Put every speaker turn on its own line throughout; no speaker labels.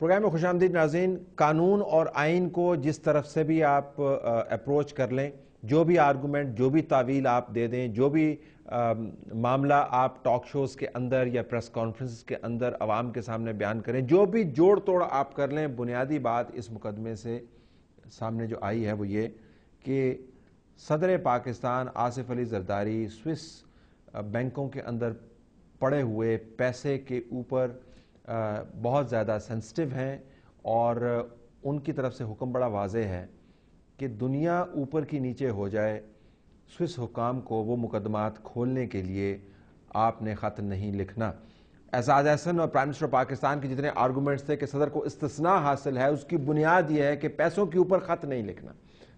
Programme میں خوش آمدید ناظرین. قانون اور آئین کو جس طرف سے بھی آپ اپروچ کر لیں، جو بھی آرگومنٹ، جو بھی تعویل آپ دے دیں، جو بھی معاملہ آپ ٹاک شوز کے اندر یا پریس کانفرنس کے اندر عوام کے سامنے بیان کریں، جو بھی جوڑ توڑ آپ کر لیں، بنیادی بات اس مقدمے سے سامنے جو آئی ہے وہ یہ کہ صدر پاکستان آصف علی زرداری سوئس بینکوں کے اندر پڑے ہوئے پیسے کے اوپر بہت زیادہ سینسٹیو ہیں، اور ان کی طرف سے حکم بڑا واضح ہے کہ دنیا اوپر کی نیچے ہو جائے، سوئس حکام کو وہ مقدمات کھولنے کے لیے آپ نے خط نہیں لکھنا. اعزاز احسن اور پرائم منسٹر پاکستان کے جتنے آرگومنٹس تھے کہ صدر کو استثناء حاصل ہے، اس کی بنیاد یہ ہے کہ پیسوں کے اوپر خط نہیں لکھنا،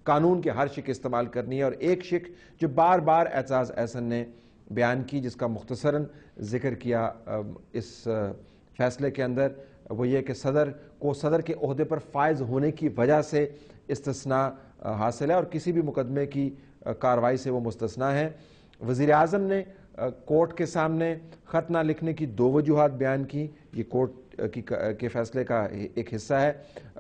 قانون کے ہر شق استعمال کرنی ہے. اور ایک شق جو بار بار اعزاز احسن نے بیان کی، جس کا مختصراً ذکر کیا اس فیصلے کے اندر، وہ یہ کہ صدر کو صدر کے عہدے پر فائز ہونے کی وجہ سے استثناء حاصل ہے اور کسی بھی مقدمے کی کارروائی سے وہ مستثنیٰ ہے. وزیر اعظم نے کورٹ کے سامنے خط نہ لکھنے کی دو وجوہات بیان کی. یہ کورٹ کے فیصلے کا ایک حصہ ہے،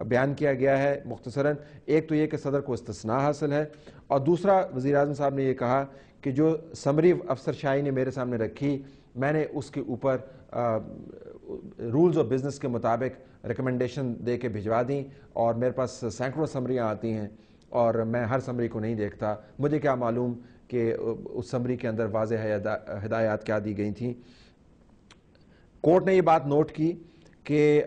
بیان کیا گیا ہے مختصراً. ایک تو یہ کہ صدر کو استثناء حاصل ہے، اور دوسرا وزیر اعظم صاحب نے یہ کہا کہ جو سمری افسر شاہی نے میرے سامنے رکھی، میں نے اس کے اوپر رولز آف بزنس کے مطابق ریکمنڈیشن دے کے بھجوا دیں، اور میرے پاس سینکڑوں سمریاں آتی ہیں اور میں ہر سمری کو نہیں دیکھتا، مجھے کیا معلوم کہ اس سمری کے اندر واضح ہدایات کیا دی گئی تھیں. کورٹ نے یہ بات نوٹ کی کہ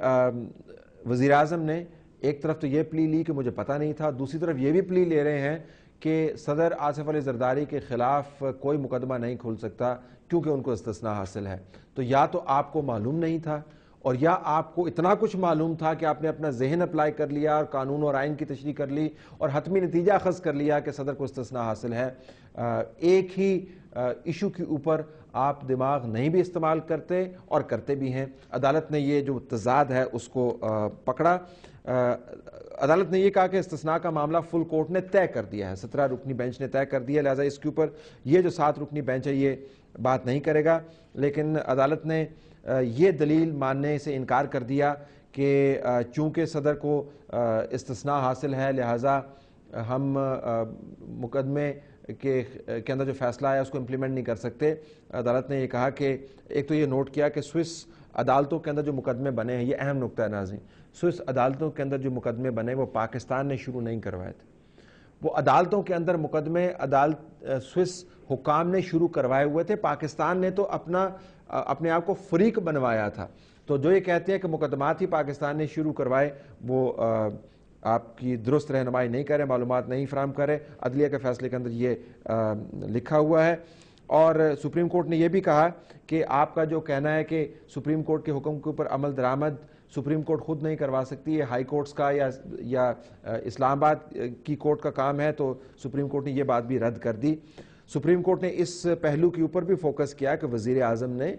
وزیر اعظم نے ایک طرف تو یہ پلی لی کہ مجھے پتہ نہیں تھا، دوسری طرف یہ بھی پلی لے رہے ہیں کہ صدر آصف علی زرداری کے خلاف کوئی مقدمہ نہیں کھل سکتا کیونکہ ان کو استثناء حاصل ہے. تو یا تو آپ کو معلوم نہیں تھا، اور یا آپ کو اتنا کچھ معلوم تھا کہ آپ نے اپنا ذہن اپلائی کر لیا اور قانون اور آئین کی تشریح کر لی اور حتمی نتیجہ اخذ کر لیا کہ صدر کو استثناء حاصل ہے. ایک ہی ایشو کے اوپر آپ دماغ نہیں بھی استعمال کرتے اور کرتے بھی ہیں. عدالت نے یہ جو تضاد ہے اس کو پکڑا. عدالت نے یہ کہا کہ استثناء کا معاملہ فل کورٹ نے طے کر دیا ہے، 17 رکنی بینچ نے طے کر دیا، لہذا اس کے اوپر یہ جو 7 رکنی بینچ ہے یہ بات نہیں کرے گا. لیکن عدالت نے یہ دلیل ماننے سے انکار کر دیا کہ چونکہ صدر کو استثناء حاصل ہے لہذا ہم مقدمے کے اندر جو فیصلہ ہے اس کو امپلیمنٹ نہیں کر سکتے. عدالت نے یہ کہا کہ ایک تو یہ نوٹ کیا کہ سوئس عدالتوں کے اندر جو مقدمے بنے ہیں، یہ اہم نقطہ ہے ناظرین، سوئس عدالتوں کے اندر جو مقدمے بنے وہ پاکستان نے شروع نہیں کروائے تھے. وہ عدالتوں کے اندر مقدمے سوئس حکام نے شروع کروائے ہوئے تھے. پاکستان نے تو اپنے آپ کو فریق بنوایا تھا. تو جو یہ کہتے ہیں کہ مقدمات ہی پاکستان نے شروع کروائے، وہ آپ کی درست رہنمائی نہیں کرے، معلومات نہیں فراہم کرے. عدلیہ کے فیصلے کے اندر یہ لکھا ہوا ہے. اور سپریم کورٹ نے یہ بھی کہا کہ آپ کا جو کہنا ہے کہ سپریم کورٹ کے حکم کے اوپر عمل درآمد سپریم کورٹ خود نہیں کروا سکتی، یہ ہائی کورٹس کا یا اسلام آباد کی کورٹ کا کام ہے، تو سپریم کورٹ نے یہ بات بھی رد کر دی. سپریم کورٹ نے اس پہلو کے اوپر بھی فوکس کیا کہ وزیر اعظم نے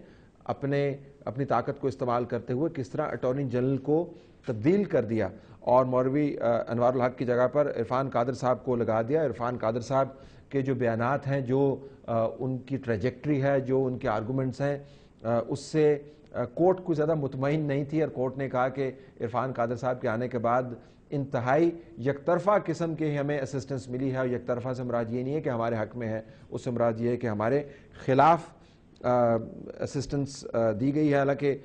اپنی طاقت کو استعمال کرتے ہوئے کس طرح اٹارنی جنرل کو تبدیل کر دیا اور مولوی انوار الحق کی جگہ پر عرفان قادر صاحب کو لگا دیا. عرفان قادر صاحب کے جو بیانات ہیں، جو ان کی ٹریجیکٹری ہے، جو ان کے آرگومنٹس ہیں، اس سے کورٹ کو زیادہ مطمئن نہیں تھی، اور کورٹ نے کہا کہ عرفان قادر صاحب کے آنے کے بعد انتہائی یک طرفہ قسم کے ہمیں اسسٹنس ملی ہے. اور یک طرفہ سے مراد یہ نہیں ہے کہ ہمارے حق میں ہے، اس سے مراد یہ ہے کہ ہمارے خلاف اسسٹنس دی گئی ہے. حالانکہ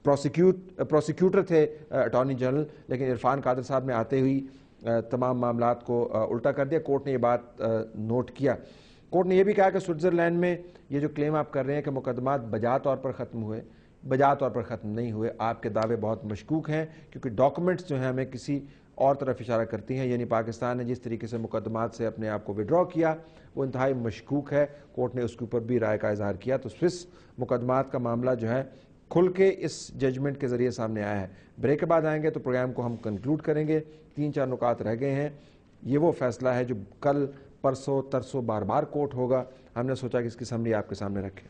پروسیکیوٹر تھے اٹارنی جنرل، لیکن عرفان قادر صاحب نے آتے ہوئی تمام معاملات کو الٹا کر دیا. کورٹ نے یہ بات نوٹ کیا. کورٹ نے یہ بھی کہا کہ سوئٹزرلینڈ میں یہ جو کلیم آپ کر رہے ہیں کہ مقدمات بجا طور پر ختم ہوئے، بجا طور پر ختم نہیں ہوئے. آپ کے دعوے بہت مشکوک ہیں، کیونکہ ڈاکومنٹس جو ہیں ہمیں کسی اور طرف اشارہ کرتی ہیں. یعنی پاکستان نے جس طریقے سے مقدمات سے اپنے آپ کو وڈرا کیا وہ انتہائی مشکوک ہے. کورٹ نے اس کے اوپر بھی رائے کا اظہار کیا. تو سوئس مقدمات کا معاملہ جو ہے کھل کے اس ججمنٹ کے ذریعے سامنے آیا ہے. بریک کے بعد آئیں گے تو پروگرام کو ہم کنکلوڈ کریں گے. 3-4 نکات رہ گئے ہیں. یہ وہ فیصلہ ہے جو کل پرسوں ترسوں بار بار کوٹ ہوگا. ہم نے سوچا کہ اس کی سمری آپ کے سامنے رکھیں.